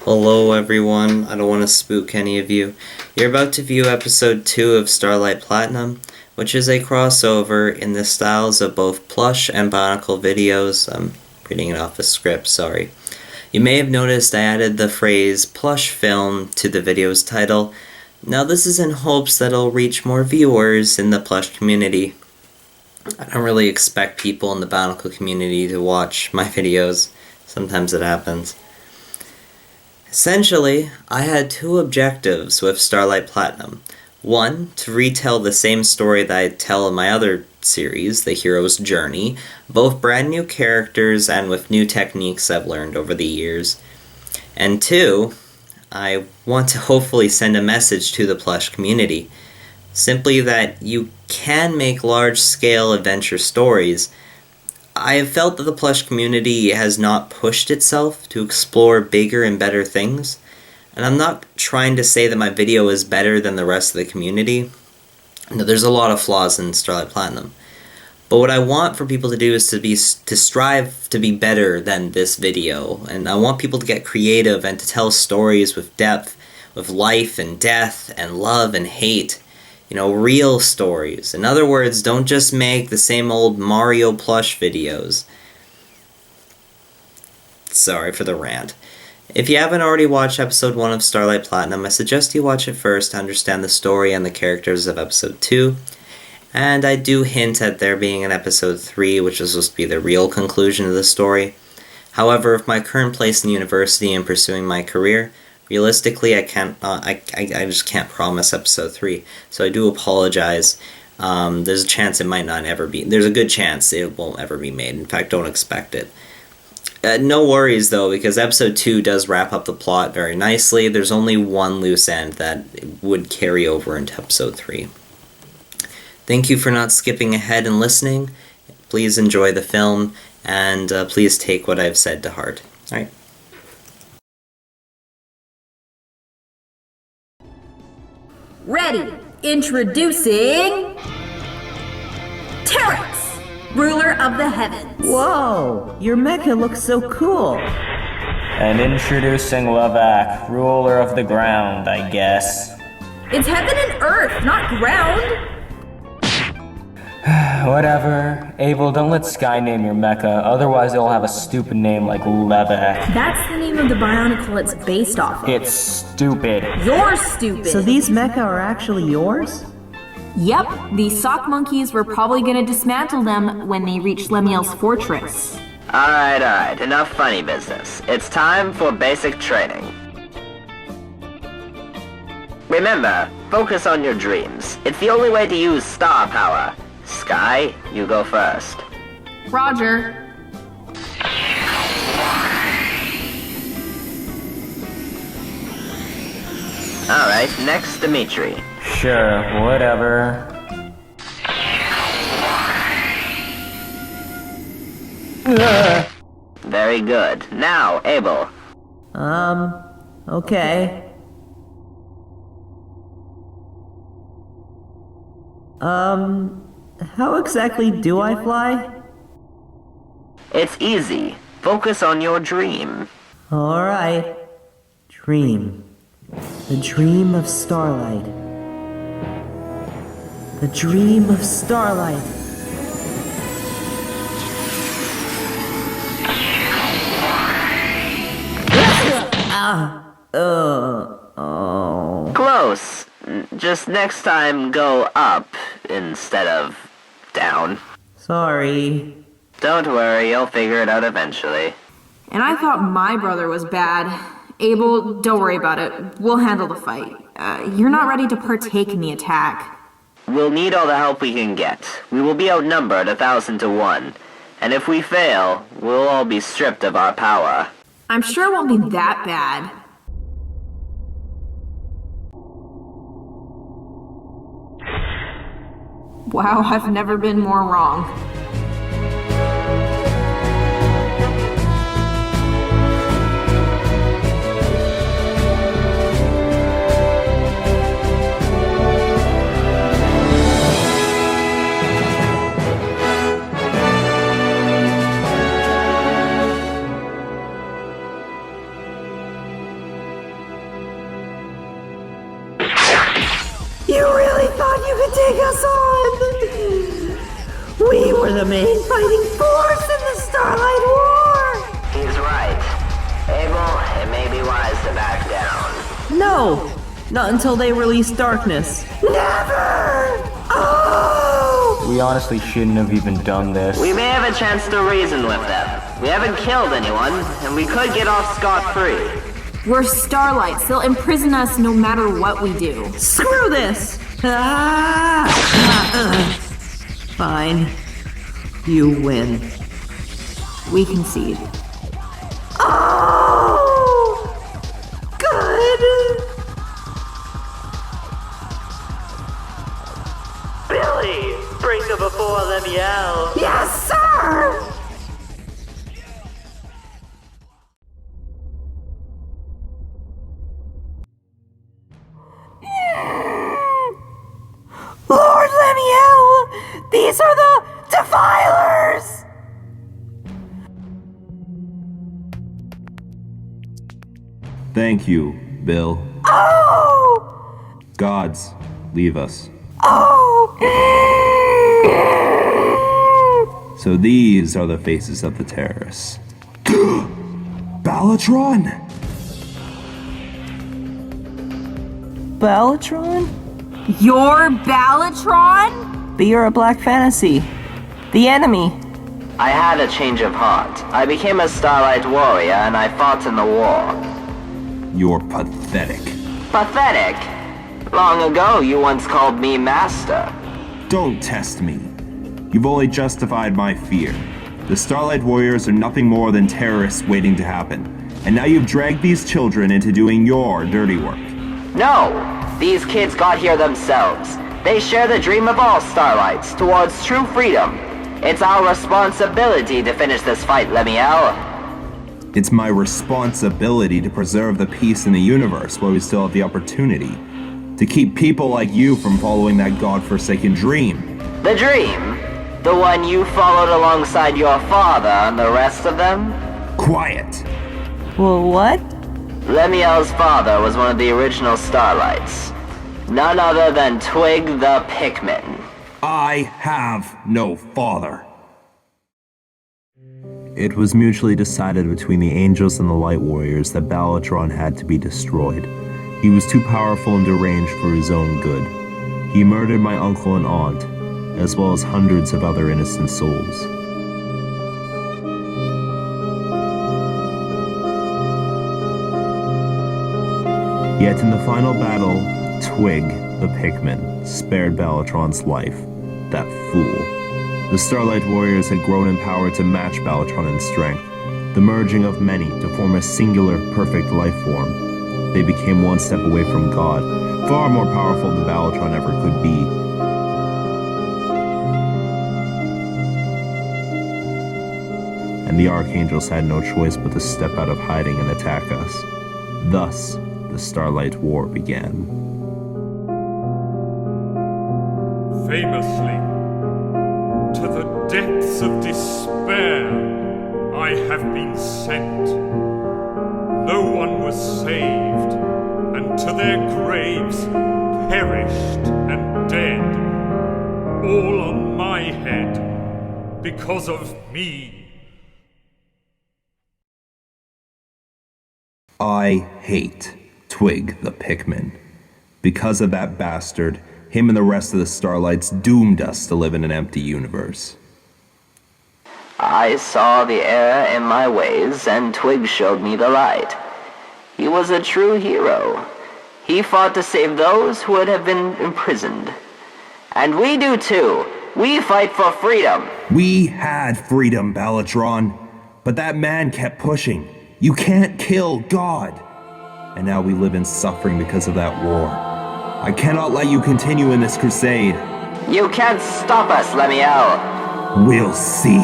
Hello everyone, I don't want to spook any of you. You're about to view episode 2 of Starlight Platinum, which is a crossover in the styles of both Plush and Bionicle videos. I'm reading it off the script, sorry. You may have noticed I added the phrase Plush Film to the video's title. Now this is in hopes that it'll reach more viewers in the Plush community. I don't really expect people in the Bionicle community to watch my videos. Sometimes it happens. Essentially, I had two objectives with Starlight Platinum. One, to retell the same story that I tell in my other series, The Hero's Journey, both brand new characters and with new techniques I've learned over the years. And two, I want to hopefully send a message to the Plush community. Simply that you can make large-scale adventure stories. I have felt that the Plush community has not pushed itself to explore bigger and better things, and I'm not trying to say that my video is better than the rest of the community. No, there's a lot of flaws in Starlight Platinum. But what I want for people to do is to strive to be better than this video, and I want people to get creative and to tell stories with depth, with life and death and love and hate. You know, real stories. In other words, don't just make the same old Mario plush videos. Sorry for the rant. If you haven't already watched episode 1 of Starlight Platinum, I suggest you watch it first to understand the story and the characters of episode 2. And I do hint at there being an episode 3, which is supposed to be the real conclusion of the story. However, with my current place in university and pursuing my career, realistically, I just can't promise episode 3, so I do apologize. There's a chance it might not ever be. There's a good chance it won't ever be made. In fact, don't expect it. No worries, though, because episode 2 does wrap up the plot very nicely. There's only one loose end that would carry over into episode 3. Thank you for not skipping ahead and listening. Please enjoy the film, and please take what I've said to heart. Alright. Ready! Introducing... Terex, ruler of the heavens. Whoa! Your mecha looks so cool! And introducing Levak, ruler of the ground, I guess. It's heaven and earth, not ground! Whatever. Abel, don't let Sky name your mecha, otherwise it'll have a stupid name like Levak. That's the name of the Bionicle it's based off of. It's stupid. You're stupid! So these mecha are actually yours? Yep, the sock monkeys were probably gonna dismantle them when they reached Lemieux's fortress. Alright, enough funny business. It's time for basic training. Remember, focus on your dreams. It's the only way to use star power. Sky, you go first. Roger. Alright, next Dimitri. Sure, whatever. Very good. Now, Abel. Okay. How exactly do I fly? It's easy. Focus on your dream. Alright. Dream. The dream of Starlight. The dream of Starlight. Oh. Close. Just next time go up instead of down. Sorry. Don't worry, you'll figure it out eventually. And I thought my brother was bad. Abel, don't worry about it. We'll handle the fight. You're not ready to partake in the attack. We'll need all the help we can get. We will be outnumbered 1,000 to 1. And if we fail, we'll all be stripped of our power. I'm sure it won't be that bad. Wow, I've never been more wrong. egging us on! We were the main fighting force in the Starlight War! He's right. Abel, it may be wise to back down. No! Not until they release darkness. Never! Oh! We honestly shouldn't have even done this. We may have a chance to reason with them. We haven't killed anyone, and we could get off scot-free. We're Starlights. They'll imprison us no matter what we do. Screw this! Fine. You win. We concede. Oh! Good! Billy, bring them before Lemieux. Yes, sir! Lord Lemieux! These are the Defilers! Thank you, Bill. Oh! Gods, leave us. Oh! So these are the faces of the terrorists. Balatron! Balatron? You're Balatron? But you're a black fantasy. The enemy. I had a change of heart. I became a Starlight warrior, and I fought in the war. You're pathetic. Pathetic? Long ago, you once called me Master. Don't test me. You've only justified my fear. The Starlight Warriors are nothing more than terrorists waiting to happen. And now you've dragged these children into doing your dirty work. No! These kids got here themselves. They share the dream of all Starlights towards true freedom. It's our responsibility to finish this fight, Lemieux. It's my responsibility to preserve the peace in the universe while we still have the opportunity. To keep people like you from following that godforsaken dream. The dream? The one you followed alongside your father and the rest of them? Quiet! Well, what? Lemieux's father was one of the original Starlights. None other than Twig the Pikmin. I have no father. It was mutually decided between the Angels and the Light Warriors that Balatron had to be destroyed. He was too powerful and deranged for his own good. He murdered my uncle and aunt, as well as hundreds of other innocent souls. Yet in the final battle, Twig, the Pikmin, spared Balatron's life. That fool. The Starlight Warriors had grown in power to match Balatron in strength, the merging of many to form a singular, perfect life form. They became one step away from God, far more powerful than Balatron ever could be. And the Archangels had no choice but to step out of hiding and attack us. Thus, the Starlight War began. Famously, to the depths of despair I have been sent. No one was saved, and to their graves perished and dead. All on my head, because of me. I hate Twig the Pikmin. Because of that bastard, him and the rest of the Starlights doomed us to live in an empty universe. I saw the error in my ways, and Twig showed me the light. He was a true hero. He fought to save those who would have been imprisoned. And we do too. We fight for freedom. We had freedom, Balatron. But that man kept pushing. You can't kill God. And now we live in suffering because of that war. I cannot let you continue in this crusade. You can't stop us, Lemieux. We'll see.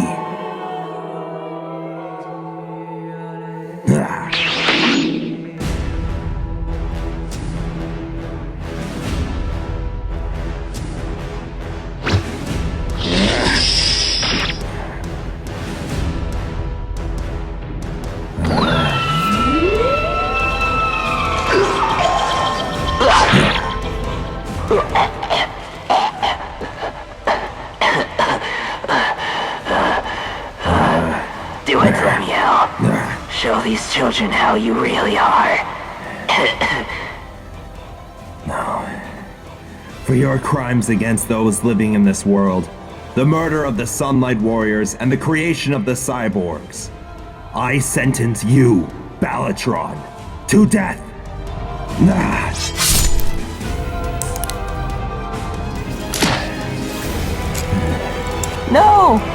Do it, Lemieux. Show these children how you really are. No. For your crimes against those living in this world, the murder of the Sunlight Warriors and the creation of the cyborgs, I sentence you, Balatron, to death. No!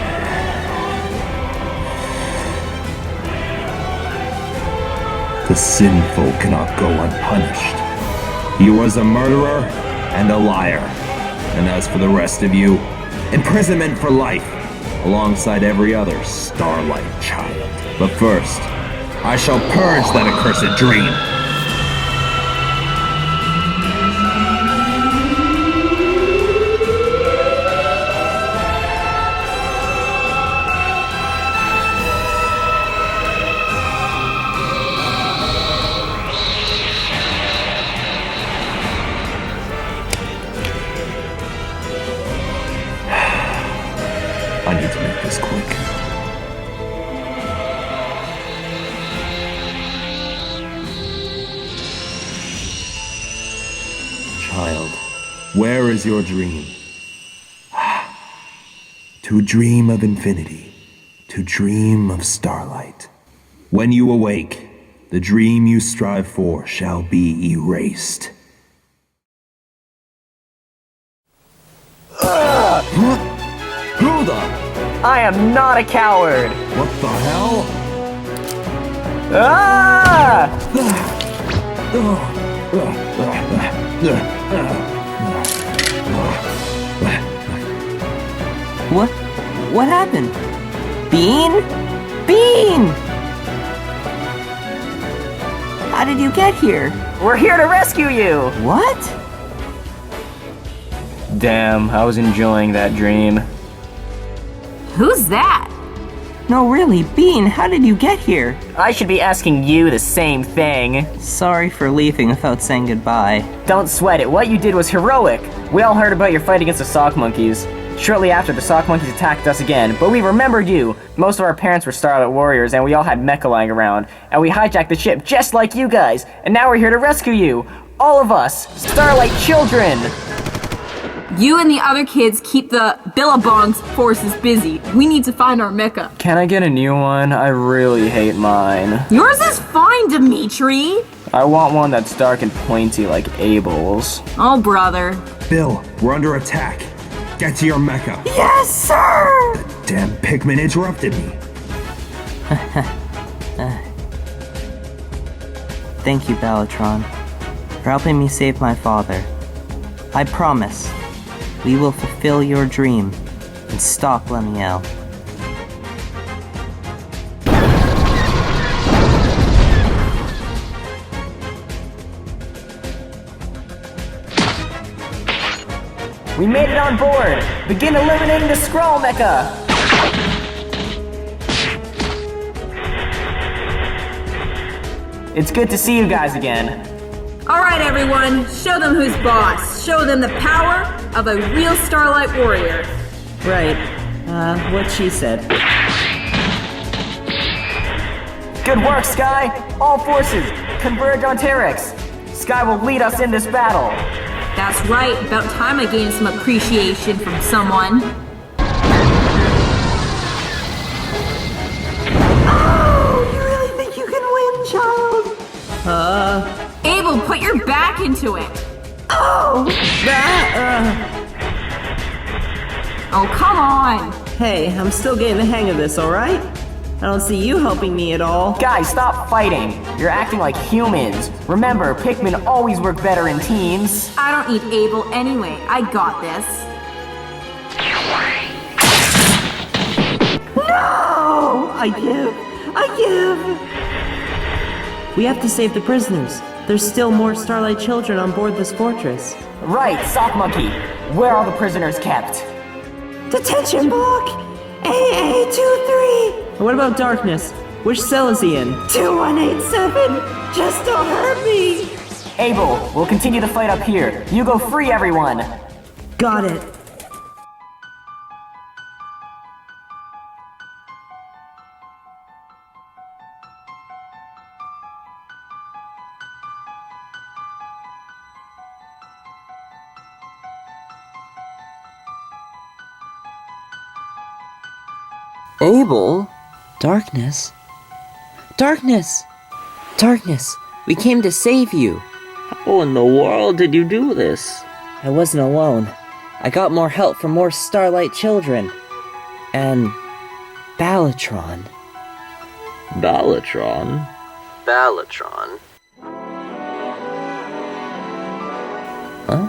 The sinful cannot go unpunished. He was a murderer and a liar. And as for the rest of you, imprisonment for life, alongside every other Starlight child. But first, I shall purge that accursed dream. I need to make this quick. Child, where is your dream? To dream of infinity, to dream of starlight. When you awake, the dream you strive for shall be erased. Who the? I am not a coward! What the hell? Ah! What happened? Bean? Bean! How did you get here? We're here to rescue you! What? Damn, I was enjoying that dream. Who's that? No, really, Bean, how did you get here? I should be asking you the same thing. Sorry for leaving without saying goodbye. Don't sweat it, what you did was heroic. We all heard about your fight against the sock monkeys. Shortly after, the sock monkeys attacked us again, but we remembered you. Most of our parents were Starlight Warriors, and we all had mecha lying around. And we hijacked the ship just like you guys, and now we're here to rescue you. All of us, Starlight children. You and the other kids keep the Billabong's forces busy. We need to find our mecha. Can I get a new one? I really hate mine. Yours is fine, Dimitri. I want one that's dark and pointy like Abel's. Oh, brother. Bill, we're under attack. Get to your mecha. Yes, sir! The damn Pikmin interrupted me. Thank you, Balatron, for helping me save my father. I promise, we will fulfill your dream and stop Lemieux. We made it on board! Begin eliminating the Skrull mecha! It's good to see you guys again. Alright, everyone. Show them who's boss. Show them the power of a real Starlight Warrior. Right. What she said. Good work, Sky! All forces, converge on Terex! Sky will lead us in this battle! That's right. About time I gained some appreciation from someone. Oh, you really think you can win, child? Abel, put your back into it. Oh! Oh, come on. Hey, I'm still getting the hang of this, alright? I don't see you helping me at all. Guys, stop fighting! You're acting like humans. Remember, Pikmin always work better in teams. I don't need Abel anyway. I got this. No! I give! We have to save the prisoners. There's still more Starlight children on board this fortress. Right, Sock Monkey. Where are the prisoners kept? Detention block! AA23! What about Darkness? Which cell is he in? 2187! Just don't hurt me! Abel, we'll continue the fight up here. You go free, everyone! Got it. Abel? Darkness? Darkness! Darkness! We came to save you! How in the world did you do this? I wasn't alone. I got more help from more Starlight children. And Balatron. Balatron? Balatron. Huh?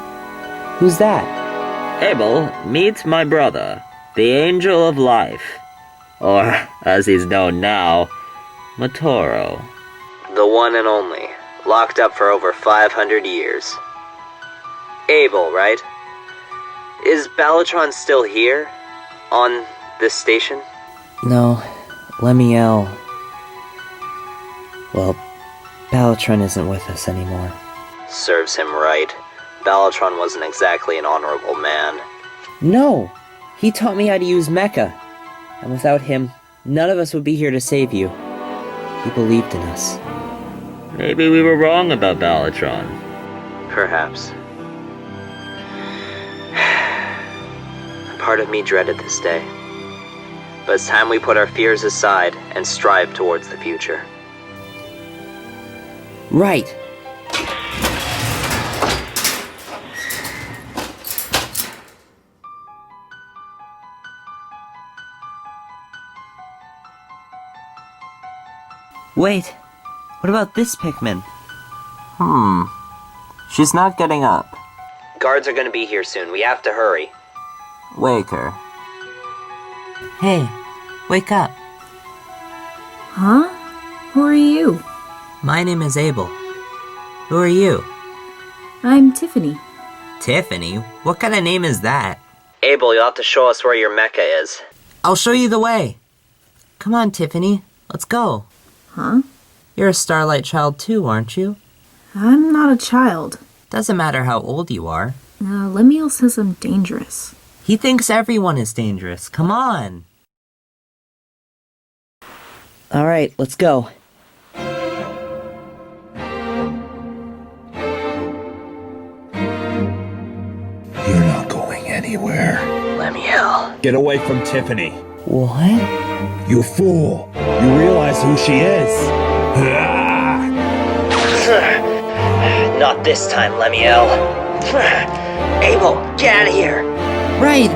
Who's that? Abel, meet my brother, the Angel of Life. Or, as he's known now, Matoro. The one and only. Locked up for over 500 years. Abel, right? Is Balatron still here? On this station? No, Lemieux. Well, Balatron isn't with us anymore. Serves him right. Balatron wasn't exactly an honorable man. No! He taught me how to use mecha. And without him, none of us would be here to save you. He believed in us. Maybe we were wrong about Balatron. Perhaps. Part of me dreaded this day. But it's time we put our fears aside and strive towards the future. Right! Wait, what about this Pikmin? She's not getting up. Guards are gonna be here soon. We have to hurry. Wake her. Hey, wake up. Huh? Who are you? My name is Abel. Who are you? I'm Tiffany. Tiffany? What kind of name is that? Abel, you'll have to show us where your mecha is. I'll show you the way. Come on, Tiffany. Let's go. Huh? You're a Starlight child too, aren't you? I'm not a child. Doesn't matter how old you are. Lemieux says I'm dangerous. He thinks everyone is dangerous. Come on. All right, let's go. You're not going anywhere. Lemieux. Get away from Tiffany. What? You fool. You realize who she is. Not this time, Lemieux. Abel, get out of here. Right.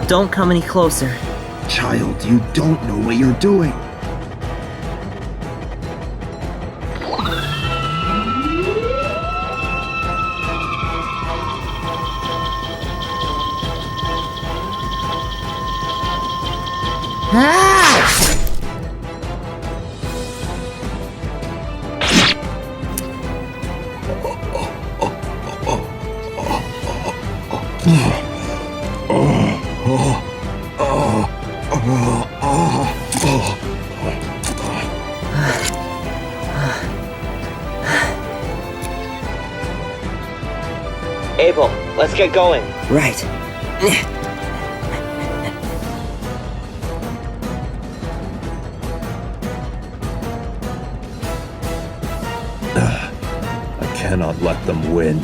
Don't come any closer. Child, you don't know what you're doing. Abel, let's get going. Right. I cannot let them win.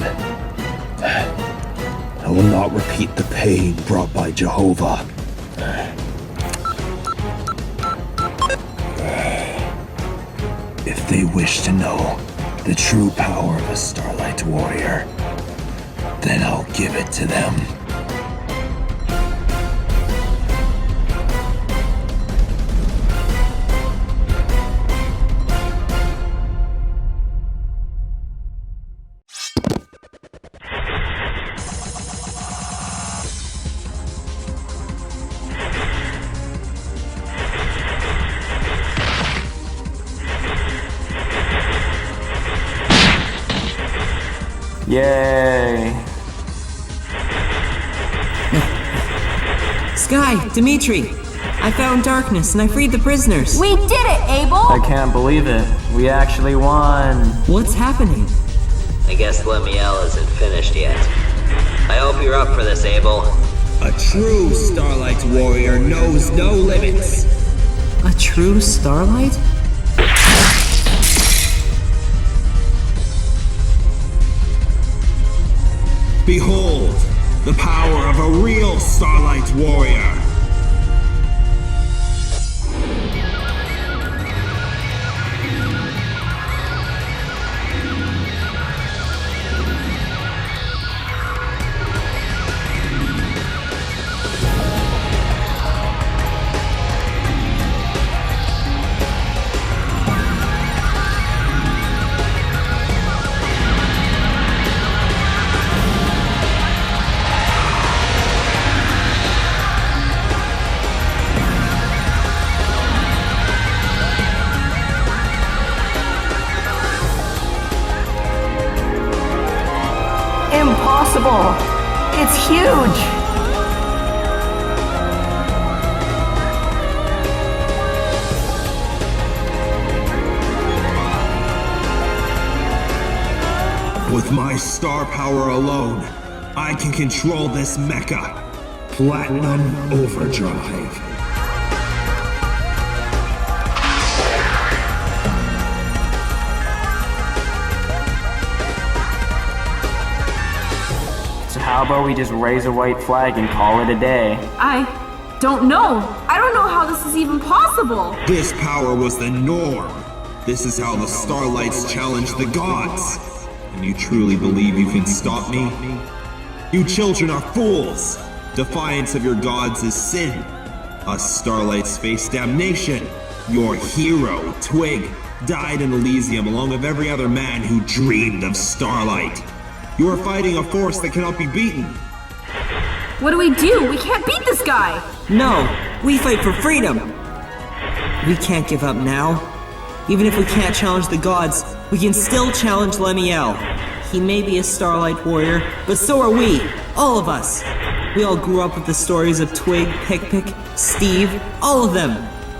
I will not repeat the pain brought by Jehovah. If they wish to know the true power of a Starlight warrior, then I'll give it to them. Yay! Sky, Dimitri! I found darkness and I freed the prisoners. We did it, Abel! I can't believe it. We actually won. What's happening? I guess Lemieux isn't finished yet. I hope you're up for this, Abel. A true Starlight warrior knows no limits. A true Starlight? Behold, the power of a real Starlight warrior. Impossible! It's huge! With my star power alone, I can control this mecha. Platinum Overdrive. So how about we just raise a white flag and call it a day? I don't know. I don't know how this is even possible. This power was the norm. This is how the Starlights challenge the gods. And you truly believe you can stop me? You children are fools! Defiance of your gods is sin. Us Starlights face damnation. Your hero, Twig, died in Elysium along with every other man who dreamed of Starlight. You are fighting a force that cannot be beaten. What do? We can't beat this guy! No, we fight for freedom. We can't give up now. Even if we can't challenge the gods, we can still challenge Lemieux. He may be a Starlight warrior, but so are we, all of us. We all grew up with the stories of Twig, Pik-pik, Steve, all of them.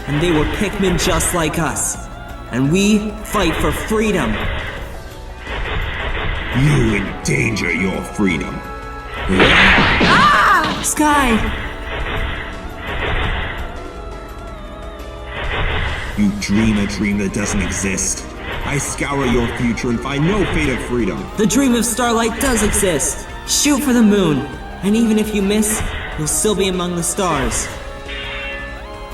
And they were Pikmin just like us. And we fight for freedom. You endanger your freedom. Ah! Sky! You dream a dream that doesn't exist. I scour your future and find no fate of freedom. The dream of Starlight does exist. Shoot for the moon, and even if you miss, you'll still be among the stars.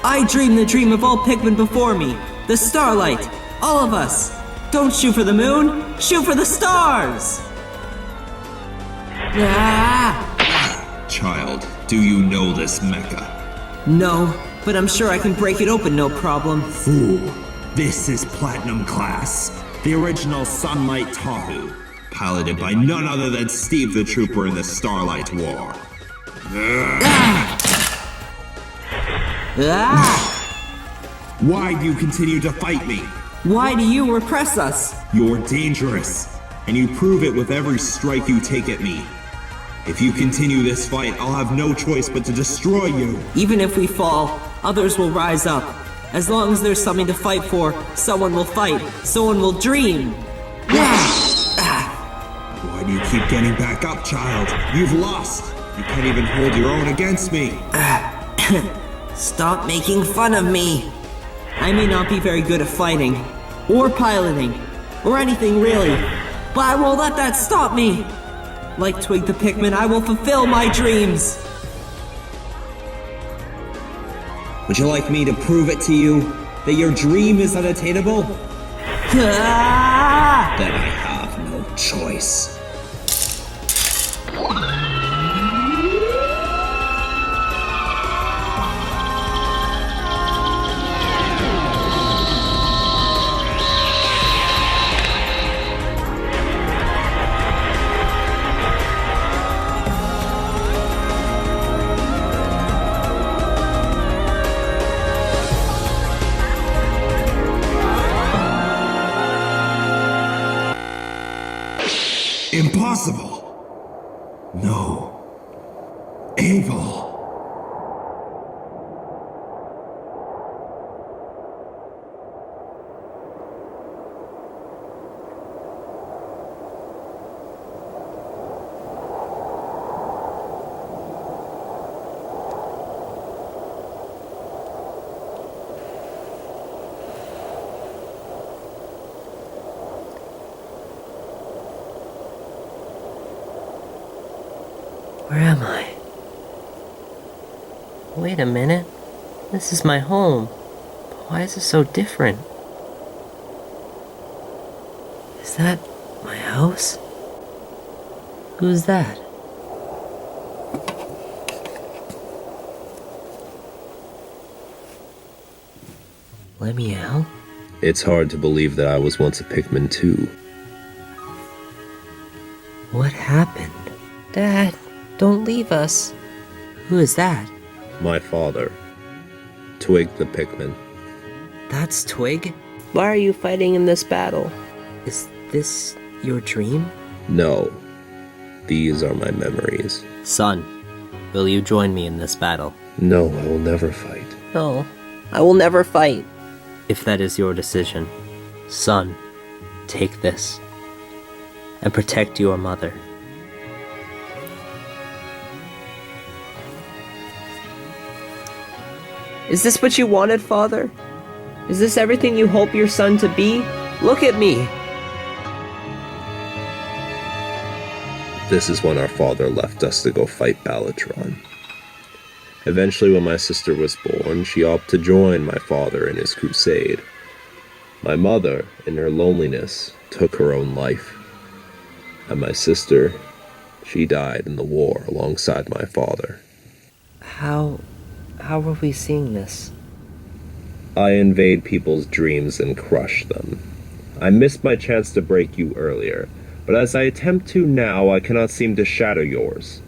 I dream the dream of all Pikmin before me. The Starlight. All of us. Don't shoot for the moon, shoot for the stars! Ah! Child, do you know this mecha? No, but I'm sure I can break it open no problem. Fool. This is Platinum Class, the original Sunlight Tahu, piloted by none other than Steve the Trooper in the Starlight War. Why do you continue to fight me? Why do you repress us? You're dangerous, and you prove it with every strike you take at me. If you continue this fight, I'll have no choice but to destroy you. Even if we fall, others will rise up. As long as there's something to fight for, someone will fight, someone will dream. Why do you keep getting back up, child? You've lost. You can't even hold your own against me. Stop making fun of me. I may not be very good at fighting, or piloting, or anything really, but I won't let that stop me. Like Twig the Pikmin, I will fulfill my dreams. Would you like me to prove it to you that your dream is unattainable? Ah! Then I have no choice. Impossible! No. Evil. Where am I? Wait a minute. This is my home. But why is it so different? Is that my house? Who's that? Lemieux? It's hard to believe that I was once a Pikmin too. What happened? Dad, don't leave us. Who is that? My father. Twig the Pikmin. That's Twig? Why are you fighting in this battle? Is this your dream? No. These are my memories. Son, will you join me in this battle? No, I will never fight. No, I will never fight. If that is your decision, son, take this and protect your mother. Is this what you wanted, Father? Is this everything you hope your son to be? Look at me! This is when our father left us to go fight Balatron. Eventually, when my sister was born, she opted to join my father in his crusade. My mother, in her loneliness, took her own life. And my sister, she died in the war alongside my father. How are we seeing this? I invade people's dreams and crush them. I missed my chance to break you earlier, but as I attempt to now, I cannot seem to shatter yours.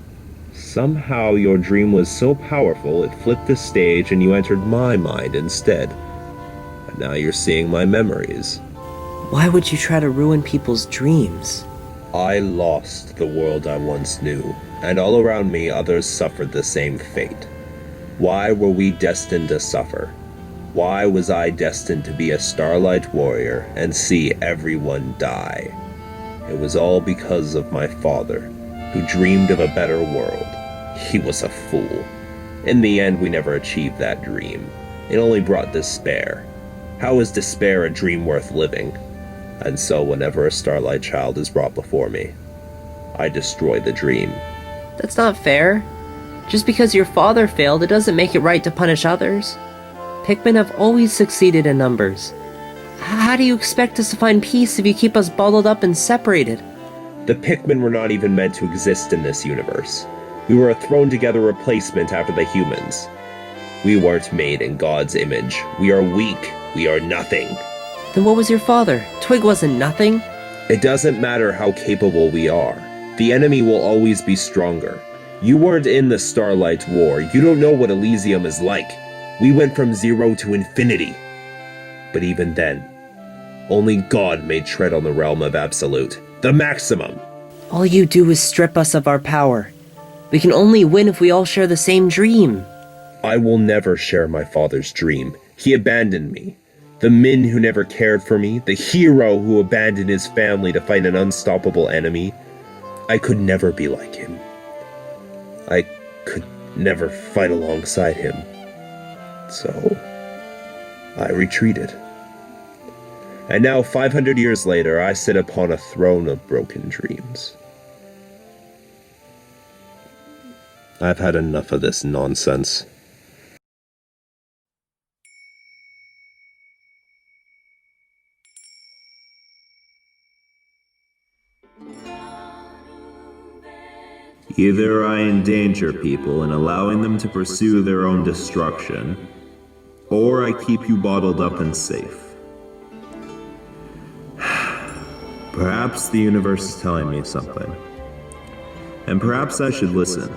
Somehow your dream was so powerful, it flipped the stage and you entered my mind instead. And now you're seeing my memories. Why would you try to ruin people's dreams? I lost the world I once knew, and all around me others suffered the same fate. Why were we destined to suffer? Why was I destined to be a Starlight warrior and see everyone die? It was all because of my father, who dreamed of a better world. He was a fool. In the end, we never achieved that dream. It only brought despair. How is despair a dream worth living? And so whenever a Starlight child is brought before me, I destroy the dream. That's not fair. Just because your father failed, it doesn't make it right to punish others. Pikmin have always succeeded in numbers. How do you expect us to find peace if you keep us bottled up and separated? The Pikmin were not even meant to exist in this universe. We were a thrown-together replacement after the humans. We weren't made in God's image. We are weak. We are nothing. Then what was your father? Twig wasn't nothing? It doesn't matter how capable we are. The enemy will always be stronger. You weren't in the Starlight War. You don't know what Elysium is like. We went from 0 to infinity. But even then, only God made tread on the realm of absolute. The maximum. All you do is strip us of our power. We can only win if we all share the same dream. I will never share my father's dream. He abandoned me. The Min who never cared for me, the hero who abandoned his family to fight an unstoppable enemy. I could never be like him. I could never fight alongside him. So, I retreated. And now, 500 years later, I sit upon a throne of broken dreams. I've had enough of this nonsense. Either I endanger people in allowing them to pursue their own destruction, or I keep you bottled up and safe. Perhaps the universe is telling me something. And perhaps I should listen.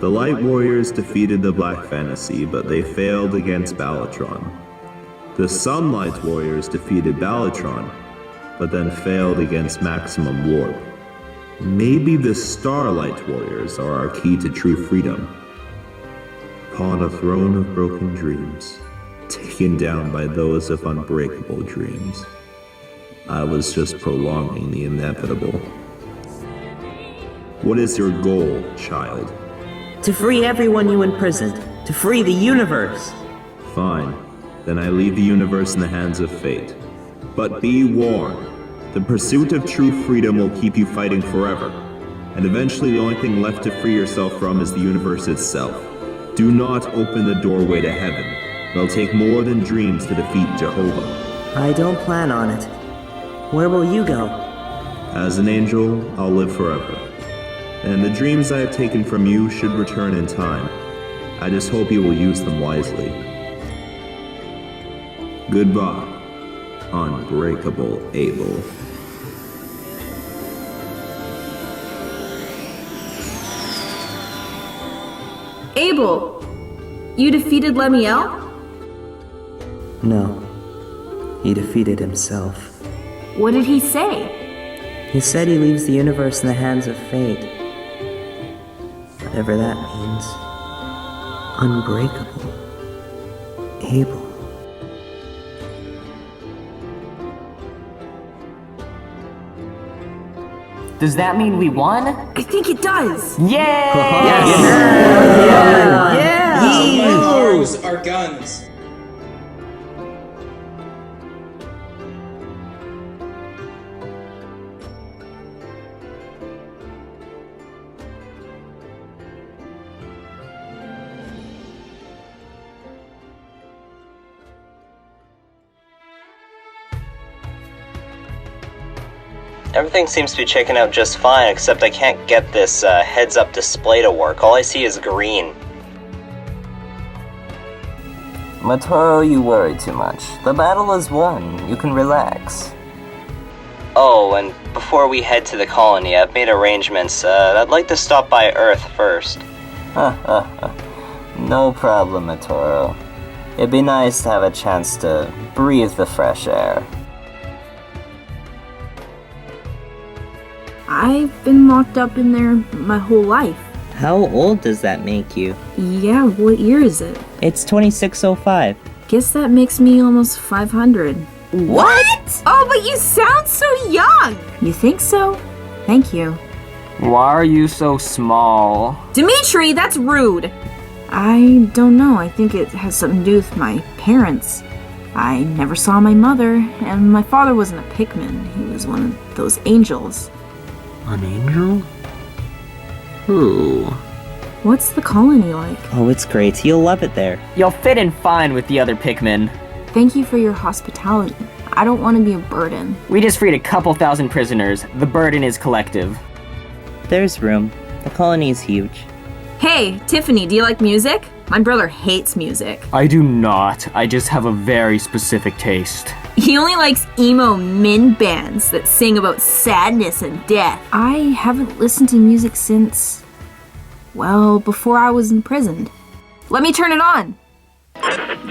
The Light Warriors defeated the Black Fantasy, but they failed against Balatron. The Sunlight Warriors defeated Balatron, but then failed against Maximum Warp. Maybe the Starlight Warriors are our key to true freedom. Upon a throne of broken dreams, taken down by those of unbreakable dreams, I was just prolonging the inevitable. What is your goal, child? To free everyone you imprisoned. To free the universe. Fine. Then I leave the universe in the hands of fate. But be warned. The pursuit of true freedom will keep you fighting forever. and eventually the only thing left to free yourself from is the universe itself. Do not open the doorway to heaven. It'll take more than dreams to defeat Jehovah. I don't plan on it. Where will you go? As an angel, I'll live forever. And the dreams I have taken from you should return in time. I just hope you will use them wisely. Goodbye, unbreakable Abel. Abel, you defeated Lemieux? No. He defeated himself. What did he say? He said he leaves the universe in the hands of fate. Whatever that means. Unbreakable. Abel. Does that mean we won? I think it does. Yay! Yeah! Ours are guns. Everything seems to be checking out just fine, except I can't get this heads-up display to work. All I see is green. Matoro, you worry too much. The battle is won. You can relax. Oh, and before we head to the colony, I've made arrangements. I'd like to stop by Earth first. No problem, Matoro. It'd be nice to have a chance to breathe the fresh air. I've been locked up in there my whole life. How old does that make you? Yeah, what year is it? It's 2605. Guess that makes me almost 500. What? Oh, but you sound so young! You think so? Thank you. Why are you so small? Dimitri, that's rude! I don't know. I think it has something to do with my parents. I never saw my mother, and my father wasn't a Pikmin. He was one of those angels. An angel? Who? What's the colony like? Oh, it's great. You'll love it there. You'll fit in fine with the other Pikmin. Thank you for your hospitality. I don't want to be a burden. We just freed a couple thousand prisoners. The burden is collective. There's room. The colony's huge. Hey, Tiffany, do you like music? My brother hates music. I do not. I just have a very specific taste. He only likes emo min bands that sing about sadness and death. I haven't listened to music since, well, before I was imprisoned. Let me turn it on.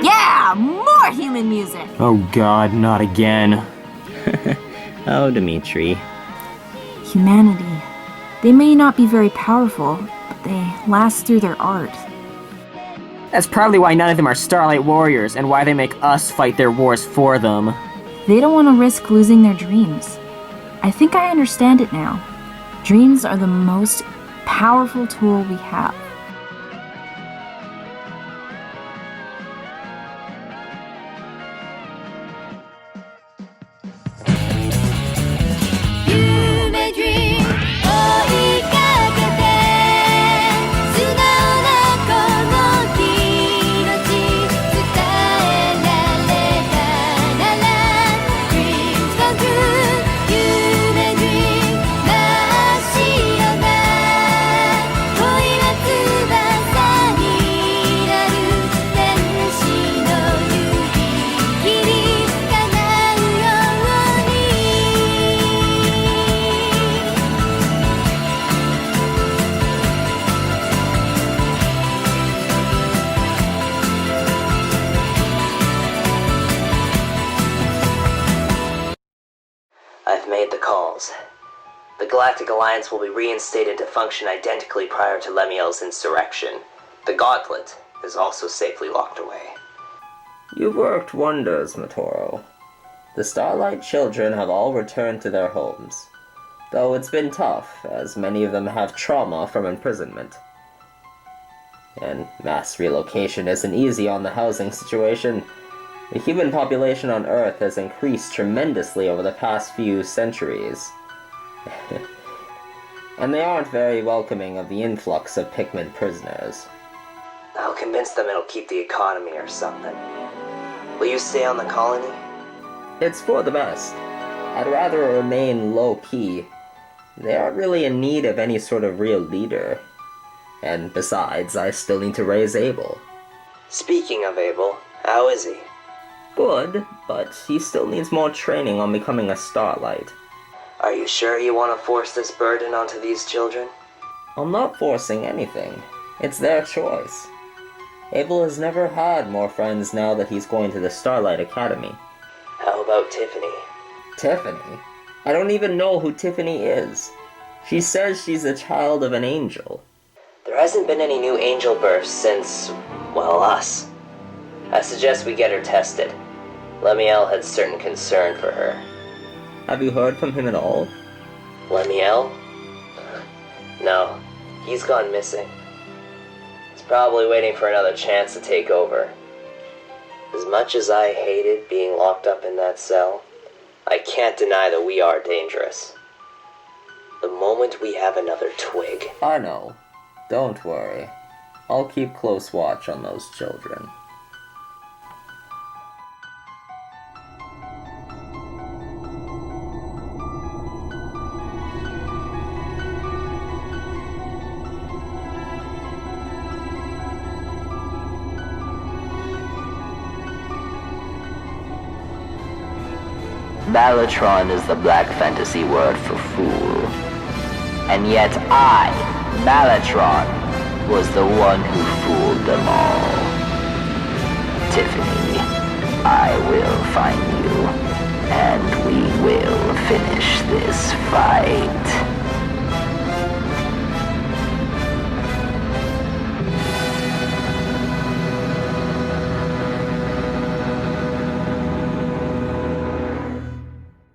Yeah, more human music. Oh god, not again. Oh, Dimitri. Humanity. They may not be very powerful, but they last through their art. That's probably why none of them are Starlight Warriors and why they make us fight their wars for them. They don't want to risk losing their dreams. I think I understand it now. Dreams are the most powerful tool we have. I've made the calls. The Galactic Alliance will be reinstated to function identically prior to Lemieux's insurrection. The Gauntlet is also safely locked away. You've worked wonders, Matoro. The Starlight children have all returned to their homes, though it's been tough, as many of them have trauma from imprisonment. And mass relocation isn't easy on the housing situation. The human population on Earth has increased tremendously over the past few centuries. and they aren't very welcoming of the influx of Pikmin prisoners. I'll convince them it'll keep the economy or something. Will you stay on the colony? It's for the best. I'd rather remain low-key. They aren't really in need of any sort of real leader. And besides, I still need to raise Abel. Speaking of Abel, how is he? Good, but he still needs more training on becoming a Starlight. Are you sure you want to force this burden onto these children? I'm not forcing anything. It's their choice. Abel has never had more friends now that he's going to the Starlight Academy. How about Tiffany? Tiffany? I don't even know who Tiffany is. She says she's the child of an angel. There hasn't been any new angel births since, well, us. I suggest we get her tested. Lemieux had certain concern for her. Have you heard from him at all? Lemieux? No, he's gone missing. He's probably waiting for another chance to take over. As much as I hated being locked up in that cell, I can't deny that we are dangerous. The moment we have another Twig... I know. Don't worry. I'll keep close watch on those children. Balatron is the black fantasy word for fool. And yet I, Balatron, was the one who fooled them all. Tiffany, I will find you, and we will finish this fight.